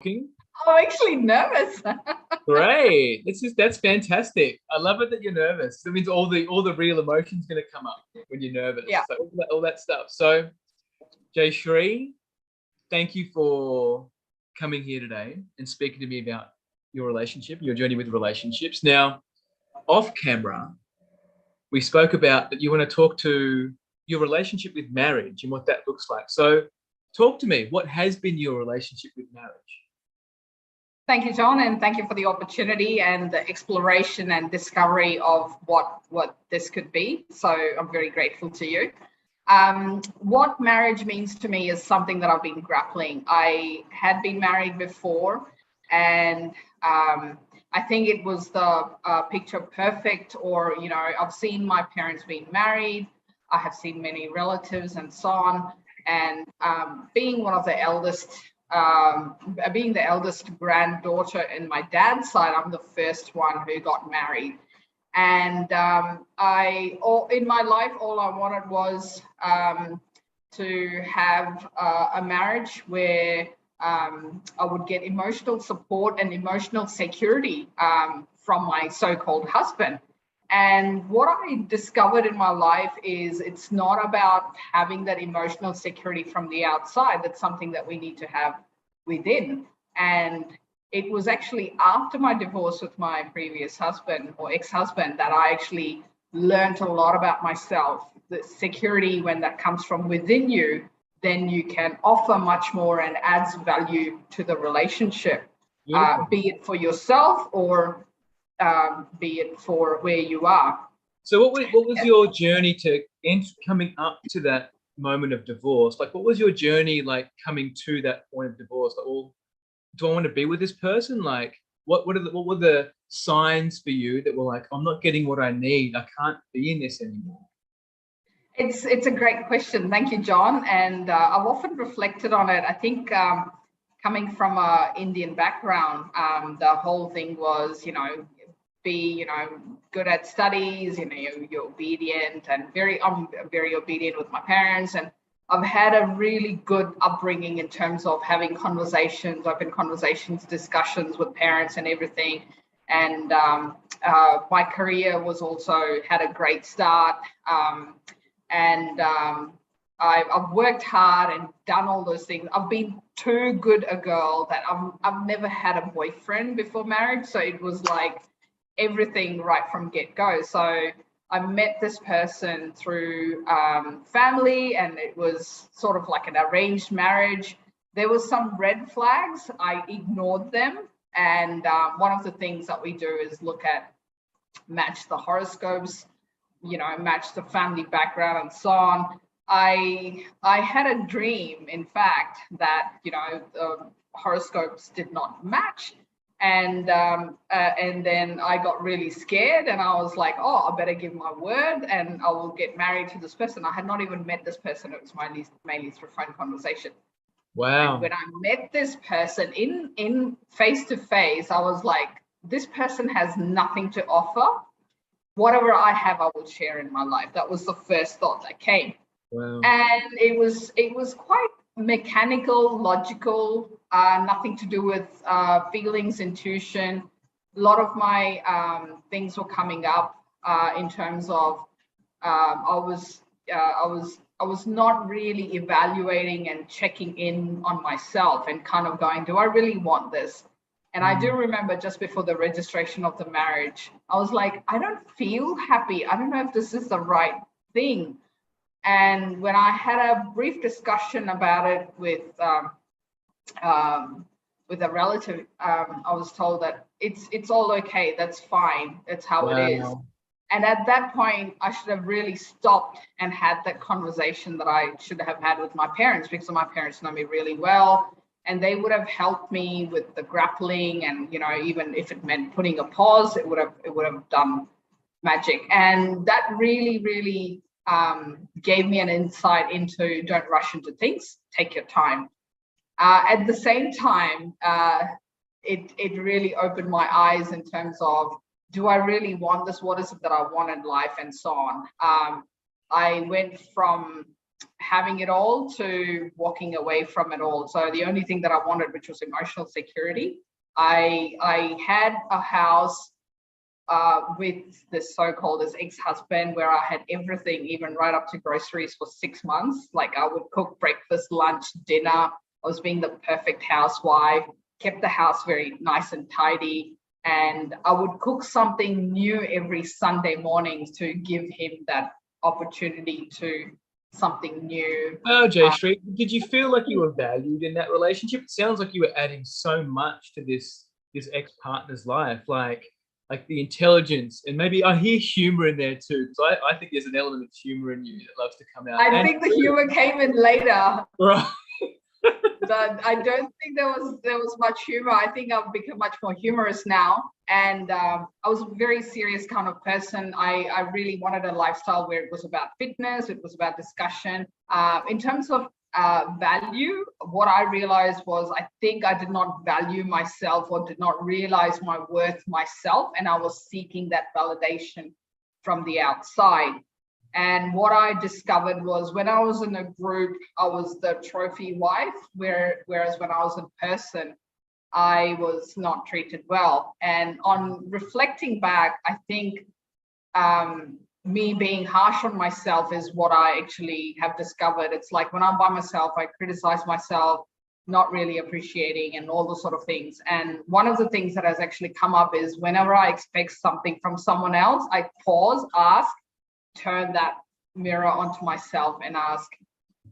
Talking. I'm actually nervous. Great. That's fantastic. I love it that you're nervous. That means all the real emotion's going to come up when you're nervous. Yeah, So all that stuff. So Jay Shree, thank you for coming here today and speaking to me about your relationship, your journey with relationships. Now, off camera, we spoke about that you want to talk to your relationship with marriage and what that looks like. So talk to me. What has been your relationship with marriage? thank you, John, and thank you for the opportunity and the exploration and discovery of what this could be. So I'm very grateful to you. What marriage means to me is something that I've been grappling. I had been married before, and I think it was the picture perfect, or I've seen my parents being married. I have seen many relatives and so on, and being one of the eldest. Being the eldest granddaughter in my dad's side, I'm the first one who got married. And in my life, all I wanted was to have a marriage where I would get emotional support and emotional security from my so-called husband. And what I discovered in my life is it's not about having that emotional security from the outside. That's something that we need to have within. And it was actually after my divorce with my previous husband or ex-husband that I actually learned a lot about myself. The security, when that comes from within you, then you can offer much more and adds value to the relationship, Beautiful. be it for yourself or be it for where you are. So what was your journey to coming up to that moment of divorce? Like, what was your journey like coming to that point of divorce? Like, well, do I want to be with this person? Like, what were the signs for you that were like, I'm not getting what I need. I can't be in this anymore. It's a great question. Thank you, John. And I've often reflected on it. I think coming from a Indian background, the whole thing was, be, good at studies, you're obedient and I'm very obedient with my parents. And I've had a really good upbringing in terms of having conversations, open conversations, discussions with parents and everything. And my career was also had a great start. And I've worked hard and done all those things. I've been too good a girl that I've never had a boyfriend before marriage. So it was like everything right from get-go. So I met this person through family, and it was sort of like an arranged marriage. There was some red flags. I ignored them. And one of the things that we do is look at match the horoscopes, match the family background and so on. I had a dream, in fact, that the horoscopes did not match, and then I got really scared, and I was like, oh, I better give my word, and I will get married to this person. I had not even met this person; it was mainly through phone conversation. And Wow. when I met this person in face to face, I was like, this person has nothing to offer. Whatever I have, I will share in my life. That was the first thought that came. Wow. And it was quite mechanical, logical, nothing to do with feelings, intuition. A lot of my things were coming up in terms of I was not really evaluating and checking in on myself and kind of going, do I really want this? And I do Mm. remember just before the registration of the marriage, I was like, I don't feel happy. I don't know if this is the right thing. And when I had a brief discussion about it with a relative, I was told that it's all okay. That's fine. That's how it is. Wow. And at that point, I should have really stopped and had that conversation that I should have had with my parents, because my parents know me really well. And they would have helped me with the grappling, and even if it meant putting a pause, it would have done magic. And that really, really gave me an insight into don't rush into things, take your time. At the same time, it really opened my eyes in terms of, do I really want this? What is it that I want in life, and so on. I went from having it all to walking away from it all. So the only thing that I wanted, which was emotional security, I had a house with this so-called as ex-husband where I had everything, even right up to groceries for 6 months. Like I would cook breakfast, lunch, dinner. I was being the perfect housewife, kept the house very nice and tidy. And I would cook something new every Sunday morning to give him that opportunity to something new. Oh, Jayshree, did you feel like you were valued in that relationship? It sounds like you were adding so much to this ex-partner's life, like the intelligence, and maybe I hear humor in there too, because I think there's an element of humor in you that loves to come out. I think the humor came in later. Right. But I don't think there was much humor. I think I've become much more humorous now. And I was a very serious kind of person. I really wanted a lifestyle where it was about fitness, it was about discussion. In terms of value, what I realized was I think I did not value myself or did not realize my worth myself. And I was seeking that validation from the outside. And what I discovered was when I was in a group, I was the trophy wife, whereas when I was in person, I was not treated well. And on reflecting back, I think me being harsh on myself is what I actually have discovered. It's like when I'm by myself, I criticize myself, not really appreciating and all those sort of things. And one of the things that has actually come up is whenever I expect something from someone else, I pause, ask, turn that mirror onto myself and ask,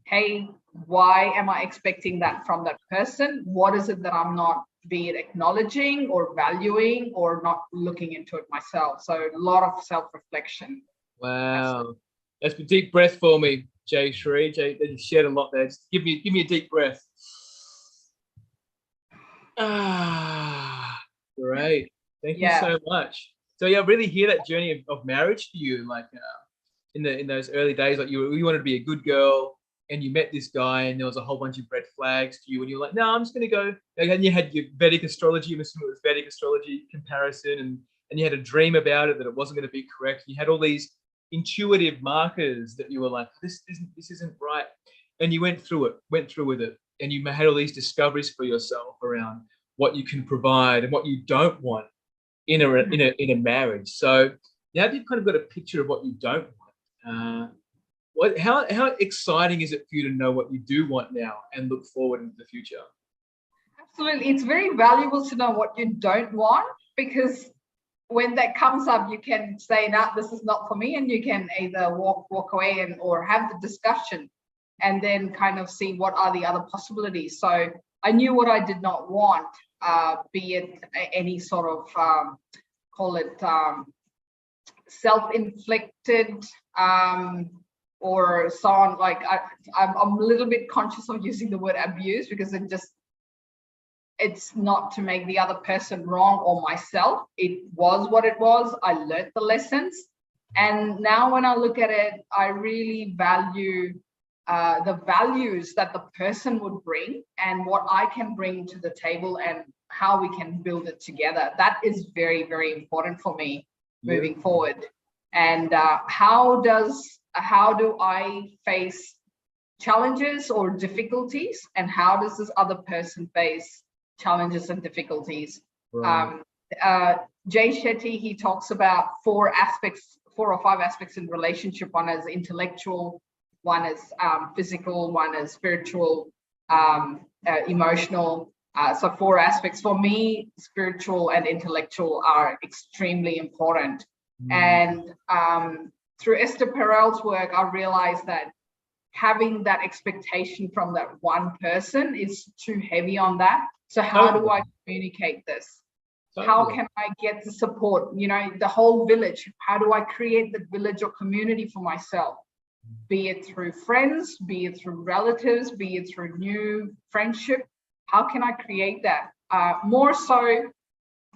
hey, why am I expecting that from that person? What is it that I'm not, be it acknowledging or valuing or not looking into it myself? So a lot of self-reflection. Wow. That's a deep breath for me, Jayshree. You shared a lot there. Just give me a deep breath. Ah, great. Thank you so much. So yeah, I really hear that journey of marriage for you, like in those early days, like you wanted to be a good girl, and you met this guy, and there was a whole bunch of red flags to you, and you're like, no, I'm just going to go. And you had your Vedic astrology, I'm assuming it was Vedic astrology comparison, and you had a dream about it that it wasn't going to be correct. You had all these intuitive markers that you were like, this isn't right, and you went through with it, and you had all these discoveries for yourself around what you can provide and what you don't want in a marriage. So now that you've kind of got a picture of what you don't want, how exciting is it for you to know what you do want now and look forward into the future? Absolutely. It's very valuable to know what you don't want, because when that comes up, you can say, no, this is not for me. And you can either walk away or have the discussion and then kind of see what are the other possibilities. So I knew what I did not want, be it any sort of, call it self-inflicted or so on. Like I'm a little bit conscious of using the word abuse, because it's not to make the other person wrong or myself. It was what it was. I learned the lessons. And now when I look at it, I really value the values that the person would bring and what I can bring to the table and how we can build it together. That is very, very important for me moving forward. And how do I face challenges or difficulties, and how does this other person face challenges and difficulties? Right. Jay Shetty, he talks about 4 or 5 aspects in relationship. One is intellectual, one is physical, one is spiritual, emotional. So 4 aspects. For me, spiritual and intellectual are extremely important. And through Esther Perel's work, I realized that having that expectation from that one person is too heavy on that. So how do I communicate this? How can I get the support? The whole village. How do I create the village or community for myself? Be it through friends, be it through relatives, be it through new friendship. How can I create that? More so,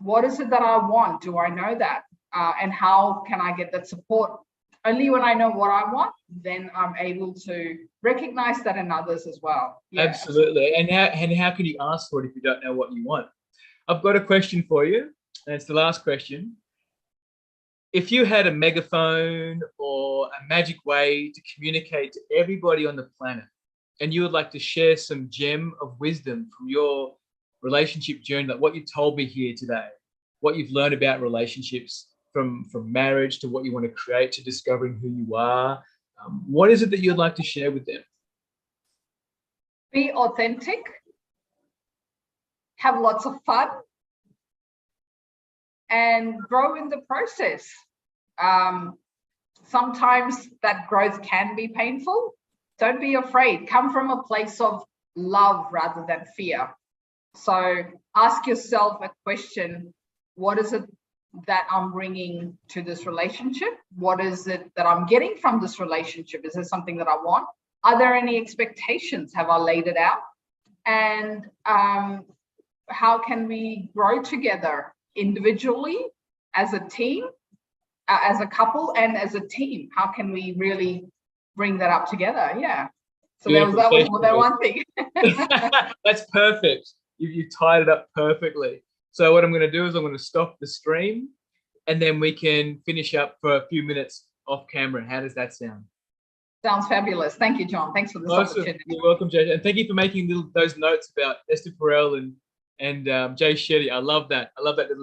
what is it that I want? Do I know that? And how can I get that support? Only when I know what I want, then I'm able to recognize that in others as well. Yeah. Absolutely. And how can you ask for it if you don't know what you want? I've got a question for you, and it's the last question. if you had a megaphone or a magic way to communicate to everybody on the planet, and you would like to share some gem of wisdom from your relationship journey, like what you told me here today, what you've learned about relationships from marriage to what you want to create to discovering who you are, what is it that you'd like to share with them? Be authentic, have lots of fun, and grow in the process. Sometimes that growth can be painful. Don't be afraid. Come from a place of love rather than fear. So ask yourself a question: what is it that I'm bringing to this relationship? What is it that I'm getting from this relationship? Is there something that I want? Are there any expectations? Have I laid it out? And how can we grow together individually, as a team, as a couple, and as a team? How can we really bring that up together? Yeah. So that was more than one thing. That's perfect. You tied it up perfectly. So what I'm going to do is I'm going to stop the stream, and then we can finish up for a few minutes off camera. How does that sound? Sounds fabulous. Thank you, John. Thanks for this opportunity. You're welcome, Jay. And thank you for making those notes about Esther Perel and Jay Shetty. I love that. I love that little